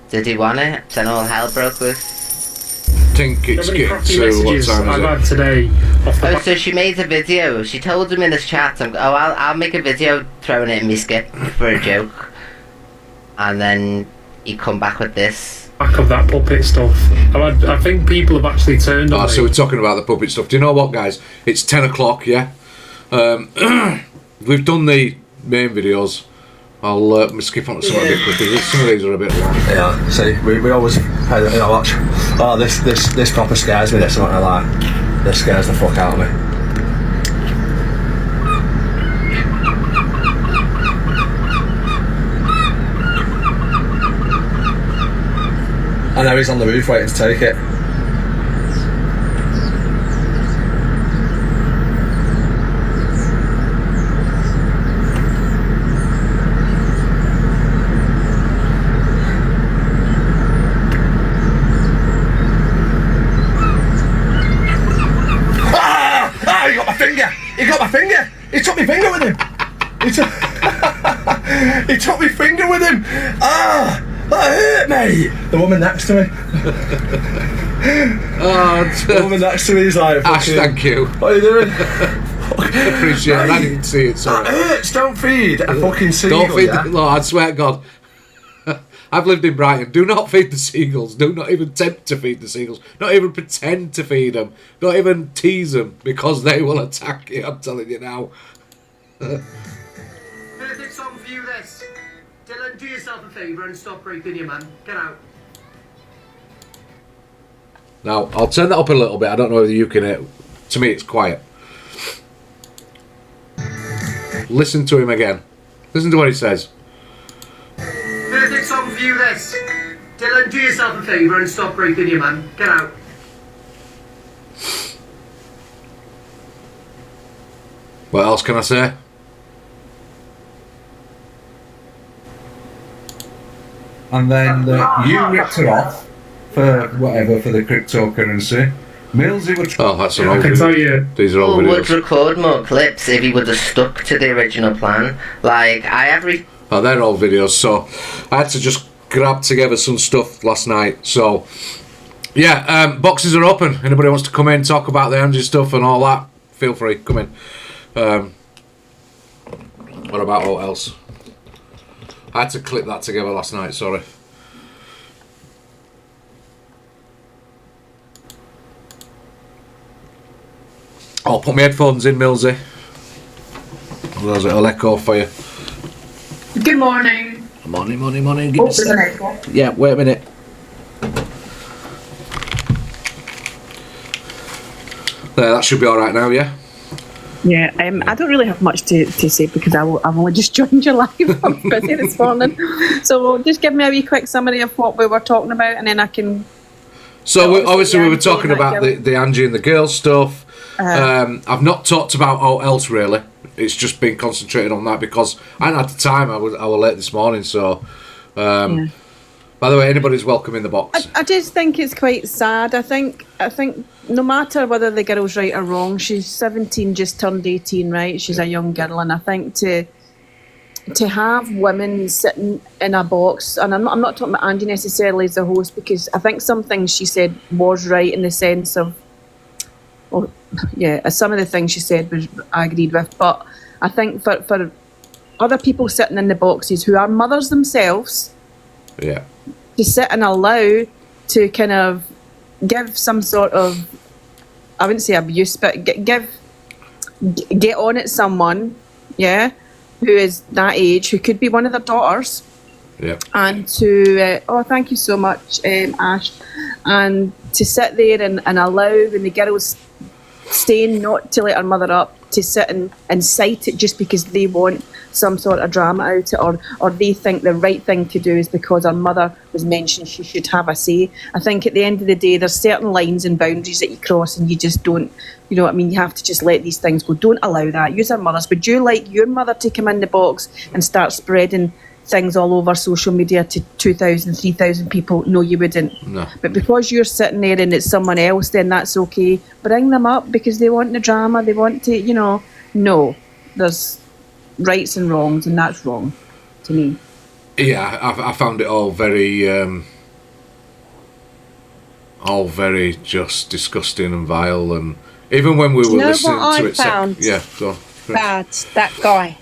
did he want it? Then all hell broke loose. I think it's getting to what time is it? Today. Oh, so she made a video. She told him in this chat, I'll make a video throwing it in me skip for a joke. And then he come back with this. Back of that puppet stuff. I think people have actually turned on Oh, so me. we're talking about the puppet stuff. Do you know what, guys? It's 10 o'clock, yeah? We've done the main videos. I'll skip on to some of it quickly. Some of these are a bit long. Yeah, see, we always watch, oh, this proper scares me, this, I'm not gonna lie. This scares the fuck out of me. I know he's on the roof waiting to take it. He got my finger! He got my finger! He took my finger with him! He took my finger with him! Ah! That hurt me! The woman next to me. The woman next to me is like, Ash, thank you. What are you doing? Appreciate it. I didn't even see it, sorry. That hurts! Don't feed a fucking seagull, Don't feed yeah? the... Lord, I swear to God. I've lived in Brighton. Do not feed the seagulls. Do not even attempt to feed the seagulls. Not even pretend to feed them. Don't even tease them, because they will attack you. I'm telling you now. Perfect song for you, this. Dylan, do yourself a favour and stop raping your man. Get out. Now, I'll turn that up a little bit. I don't know whether you can hear. To me, it's quiet. Listen to him again. Listen to what he says. Perfect song for you, this. Dylan, do yourself a favour and stop raping your man. Get out. What else can I say? And then you ripped her off for whatever, for the cryptocurrency. Millsy would... Oh, that's an old video. These are old People would videos. record more clips if he would have stuck to the original plan. Like, I have... Oh, they're old videos, so I had to just grab together some stuff last night. So, yeah, boxes are open. Anybody wants to come in, talk about the Angie stuff and all that, feel free, come in. What about what else? I had to clip that together last night, sorry. I'll put my headphones in, Millsy. Otherwise it'll echo for you. Good morning. Morning. Oh, there's an echo. Yeah, wait a minute. There, that should be alright now, yeah? Yeah, I don't really have much to say because I've only just joined your live. I'm busy this morning. So just give me a wee quick summary of what we were talking about and then I can... So obviously we were talking about the Angie and the girls stuff. I've not talked about all else really. It's just been concentrated on that because I hadn't had the time. I was late this morning, so... By the way, anybody's welcome in the box. I just think it's quite sad. I think no matter whether the girl's right or wrong, she's 17, just turned 18, right? She's a young girl, and I think to have women sitting in a box, and I'm not talking about Angie necessarily as the host, because I think some things she said was right in the sense of, well, yeah, some of the things she said was I agreed with, but I think for other people sitting in the boxes who are mothers themselves, yeah, to sit and allow to kind of give some sort of, I wouldn't say abuse, but get on at someone, yeah, who is that age, who could be one of their daughters, yeah, and to oh, thank you so much, Ash, and to sit there and allow when the girl's staying not to let her mother up, to sit and cite it just because they want some sort of drama out it, or they think the right thing to do is because her mother was mentioned she should have a say. I think at the end of the day, there's certain lines and boundaries that you cross, and you just don't, you know what I mean, you have to just let these things go. Don't allow that. Use her mother's. Would you like your mother to come in the box and start spreading things all over social media to 2,000, 3,000 people? No, you wouldn't. No. But because you're sitting there and it's someone else, then that's okay. Bring them up because they want the drama. They want to, you know. No, there's rights and wrongs, and that's wrong to me. Yeah, I found it all very just disgusting and vile, and even when we were listening to it, yeah, go on. Bad, that guy.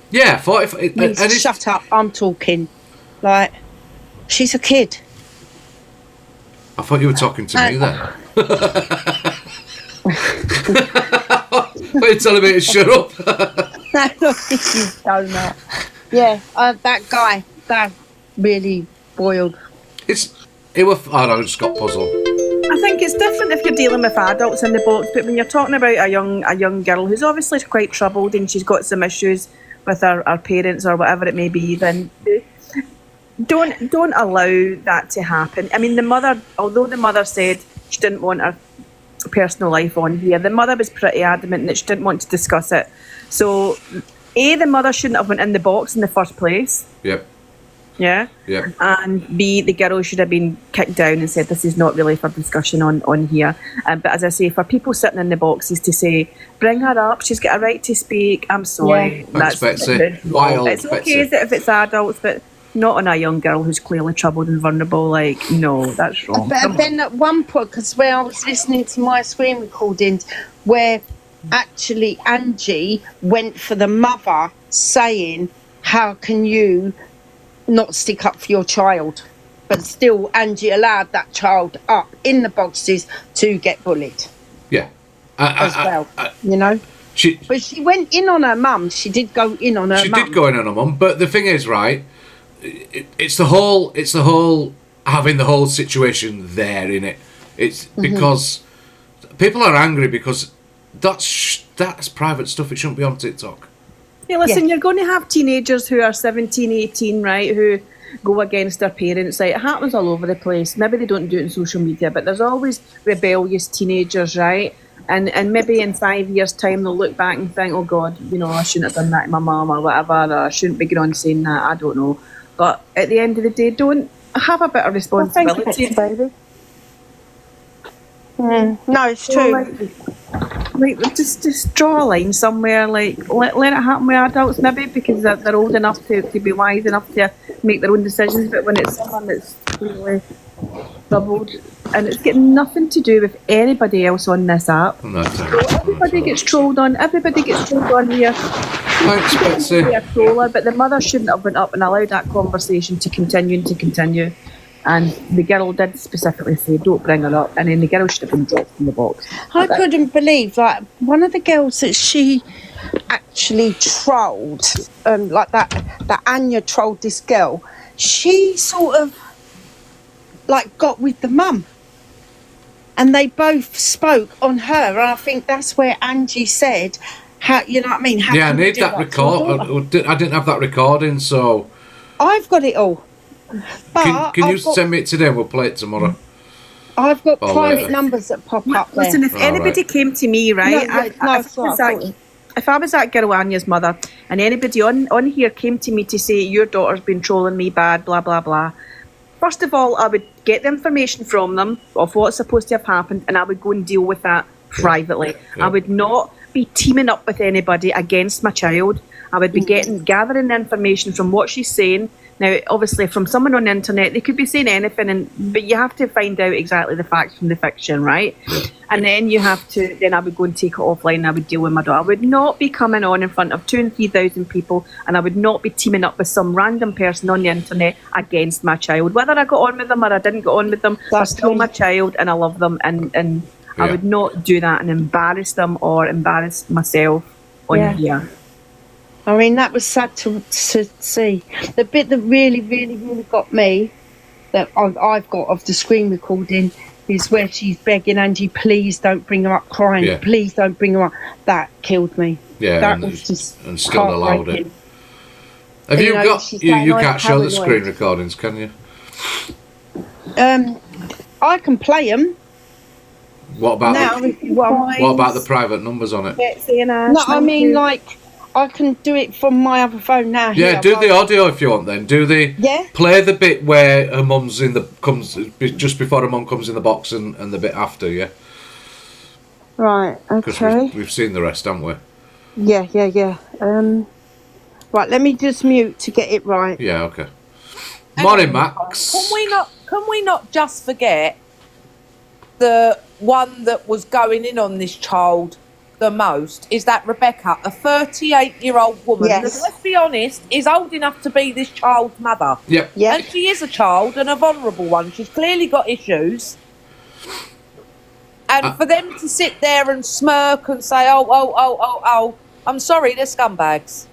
Yeah, 40. Shut up! I'm talking. Like, she's a kid. I thought you were talking to me then. But you're telling me to shut up. No, this is donut. Yeah, that guy, that really boiled. I just got puzzled. I think it's different if you're dealing with adults in the box, but when you're talking about a young girl who's obviously quite troubled and she's got some issues with her parents or whatever it may be, then don't allow that to happen. I mean, the mother, although the mother said she didn't want her personal life on here, the mother was pretty adamant that she didn't want to discuss it. So, A, the mother shouldn't have went in the box in the first place. Yep. Yeah? Yep. And B, the girl should have been kicked down and said, this is not really for discussion on here. But as I say, for people sitting in the boxes to say, bring her up, she's got a right to speak, I'm sorry. Yeah. Thanks, Betsy. Wild, it's okay Betsy. if it's adults, but not on a young girl who's clearly troubled and vulnerable. Like, no, that's wrong. But then at one point, because where I was listening to my screen recordings, where actually Angie went for the mother saying, how can you not stick up for your child? But still, Angie allowed that child up in the boxes to get bullied. Yeah. As well, you know? But she went in on her mum. She did go in on her mum. She did go in on her mum, but the thing is, right, it's the whole having the whole situation there in it. It's because people are angry because that's private stuff. It shouldn't be on TikTok. Yeah, listen, you're going to have teenagers who are 17, 18, right, who go against their parents. Like, it happens all over the place. Maybe they don't do it on social media, but there's always rebellious teenagers, right? And maybe in 5 years' time they'll look back and think, oh God, you know, I shouldn't have done that to my mum or whatever, or I shouldn't be going on saying that, I don't know. But at the end of the day, don't have a bit of responsibility. Baby. No, it's true. Like just draw a line somewhere. Like let it happen with adults, maybe because they're old enough to be wise enough to make their own decisions. But when it's someone that's really troubled, and it's got nothing to do with anybody else on this app. No, so everybody gets trolled on. Everybody gets trolled on here. Thanks, Betsy. A troller, but the mother shouldn't have went up and allowed that conversation to continue. And the girl did specifically say, don't bring her up. And then the girl should have been dropped from the box. I couldn't believe, like, one of the girls that she actually trolled, like that Anya trolled this girl, she sort of, like, got with the mum. And they both spoke on her. And I think that's where Angie said, how, you know what I mean? How yeah, I can you need do that record. I didn't have that recording, so... I've got it all. But can you send me it today and we'll play it tomorrow? I've got Oh, private later. numbers that pop up there. Listen, if anybody came to me, right, if I was that girl Anya's mother, and anybody on here came to me to say, your daughter's been trolling me bad, blah, blah, blah, first of all, I would get the information from them of what's supposed to have happened, and I would go and deal with that privately. I would not be teaming up with anybody against my child. I would be gathering the information from what she's saying. Now, obviously, from someone on the internet, they could be saying anything, but you have to find out exactly the facts from the fiction, right? And then then I would go and take it offline and I would deal with my daughter. I would not be coming on in front of 2,000 and 3,000 people, and I would not be teaming up with some random person on the internet against my child. Whether I got on with them or I didn't get on with them, they're still my child and I love them, and I would not do that and embarrass them or embarrass myself on here. I mean, that was sad to see. The bit that really, really, really got me, that I've got of the screen recording, is where she's begging Angie, please don't bring her up crying. Yeah. Please don't bring her up. That killed me. Yeah, that and was just still allowed it. Have you know, got? she's You getting can't show the paranoid. screen recordings, can you? I can play them. What about Now, if you want. What about the private numbers on it? No, I mean, like, I can do it from my other phone now. Yeah, Here, do I've the got- audio if you want. Then do the play the bit where her mum's in the just before her mum comes in the box and the bit after. Yeah, Right, because okay. we've seen the rest, haven't we? Yeah. Right, let me just mute to get it right. Yeah, okay. Morning, Max. Can we not just forget the one that was going in on this child the most? Is that Rebecca, a 38-year-old woman Yes. that, let's be honest, is old enough to be this child's mother. Yep. And she is a child and a vulnerable one. She's clearly got issues. And for them to sit there and smirk and say, oh, I'm sorry, they're scumbags.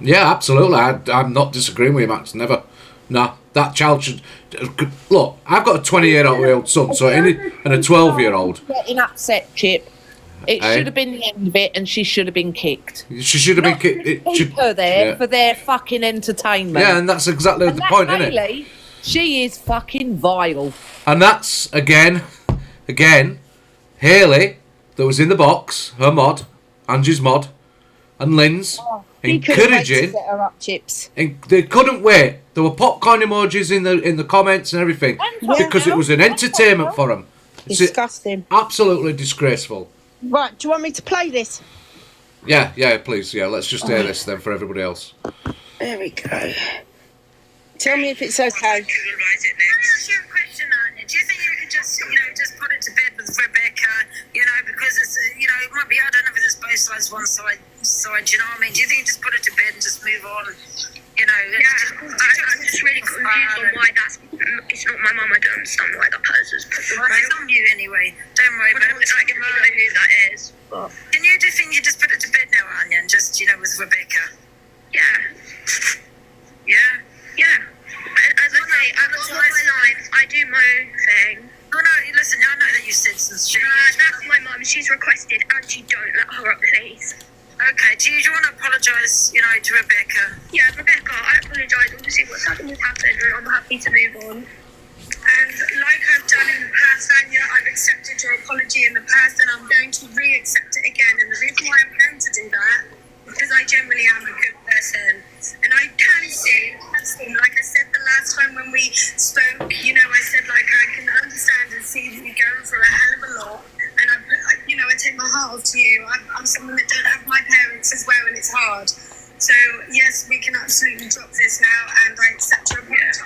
Yeah, absolutely. I'm not disagreeing with you, Max. Never. No, that child should look. I've got a 20-year-old son, so and a 12-year-old. Getting upset, Chip. It Eh? should have been the end of it, and she should have been kicked. She should have been kicked. Keep her there for their fucking entertainment. Yeah, and that's exactly the point, isn't it? Hayley, she is fucking vile. And that's again, Hayley that was in the box, her mod, Angie's mod, and Lynn's He couldn't wait to encouraging. set her up, Chips. And they couldn't wait. There were popcorn emojis in the comments and everything because it was an entertainment for them. Disgusting. Absolutely disgraceful. Right, do you want me to play this? Yeah, please. Yeah, let's just hear this then for everybody else. There we go. Tell me if it's okay. Do you think you could just put it to bed with Rebecca, because it's, it might be, I don't know if it's both sides, one side, you know what I mean? Do you think you just put it to bed and just move on? I'm just really confused on why it's not my mum. I don't understand why that person's put the it's on you anyway. Don't worry about it. I can know who that is. But do you think you just put it to bed now, Anya, and just, with Rebecca? Yeah. As I say, I live my life. I do my own thing. Oh no, listen, I know that you said some shit. That's my mum. She's requested, Angie, don't let her up, please. Okay, do you want to apologise, to Rebecca? Yeah, Rebecca, I apologise. Obviously, what's happened has happened, and I'm happy to move on. And like I've done in the past, Anya, I've accepted your apology in the past, and I'm going to re-accept it again. And the reason why I'm going to do that because I generally am a good person. And I can see, like I said the last time when we spoke, I said, like, I can understand and see that you're going through a hell of a lot. And I take my heart off to you. I'm someone that don't have my parents as well, and it's hard. So, yes, we can absolutely drop this now, and I accept your apology.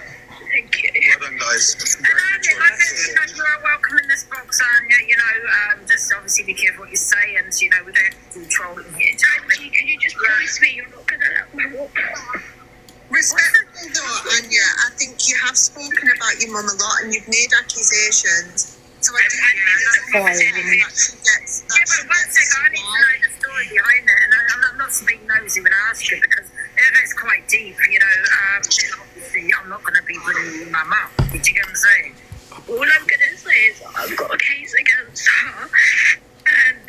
Thank you. Well done, guys. And Anya, like I said, you are welcome in this box, Anya. Just obviously be careful what you say, and we don't control it here. Can you just promise me you're not going to let me walk? Respectfully though, Anya, I think you have spoken about your mum a lot and you've made accusations. So I do think that she gets but one second, I need to know the story behind it, and I'm not being nosy when I ask you because it's quite deep, obviously I'm not going to be bringing my mum. Do you get what I'm saying? all I'm going to say is I've got a case against her and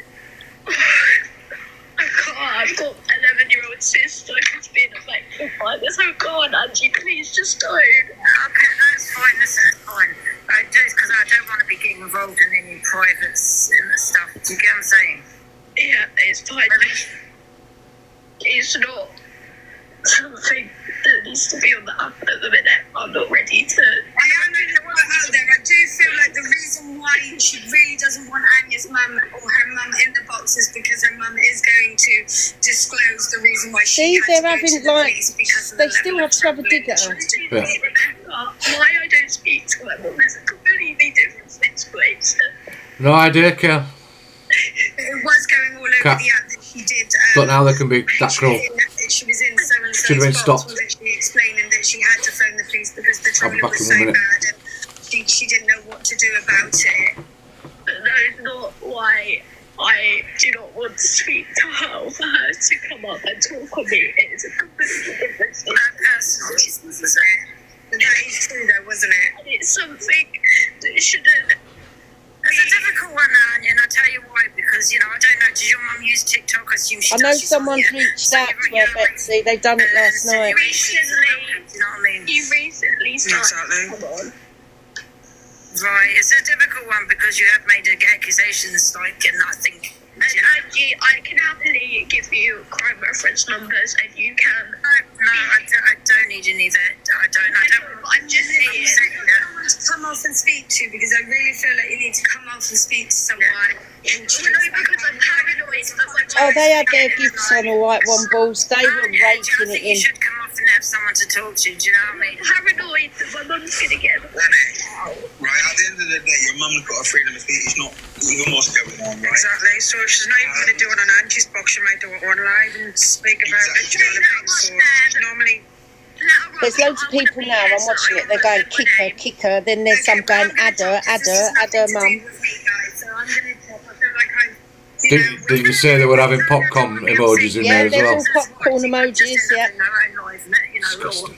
I've got an 11-year-old sister who's been affected by this. Oh God, Angie, please just don't. Okay, that's fine, listen, it's fine. Just because I don't want to be getting involved in any private stuff. Do you get what I'm saying? Yeah, it's fine. It's not something that needs to be on the app at the minute. I'm not ready to. I do feel like the reason why she really doesn't want Anya's mum or her mum in the box is because her mum is going to disclose the reason why she See, had they're to go to having the like police because of they the still have to have a dig at her. Yeah. Why I don't speak to her mum is a completely different situation. No idea, Kel. It was going all over Cat. the app that she did. But now they can be that cruel. She was in so and Should have been so's box, stopped. wasn't she, explaining that she had to phone the police because the I'll be trouble back was in so 1 minute. bad and she didn't know what to do about it. But that is not why I do not want to speak to her or for her to come up and talk on me. It is a completely different thing. Personal reasons, isn't it? But that is true though, wasn't it? And it's something that shouldn't. It's a difficult one, Anya, and I'll tell you why, because, I don't know, does your mum use TikTok or assume she I does. know She's on someone's here. reached So out to her, Betsy. They've done it last so night. you recently started. Come on. Right, it's a difficult one because you have made accusations, like, and I think. And Angie, I can happily give you crime reference numbers, and you can. No, I don't need any of it. I don't. I'm just saying. Someone to come off and speak to, because I really feel like you need to come off and speak to someone. No, because I'm paranoid. Oh, they had their gifts on all right, one balls. They were raking I it think you in. should come off and have someone to talk to. Do you know what I mean? Paranoid that my mum's gonna get. Right, at the end of the day, your mum's got a freedom of speech. It's not even what's going on, right? Exactly. So if she's not even going to do it on Angie's box, she might do it on live and speak about it. Do you know what I mean? So normally. There's loads of people now, I'm watching it, they're going, kick her, then there's some going, add her mum. Did you say they were having popcorn emojis in Yeah, there as there's well? all popcorn emojis, yeah. Disgusting.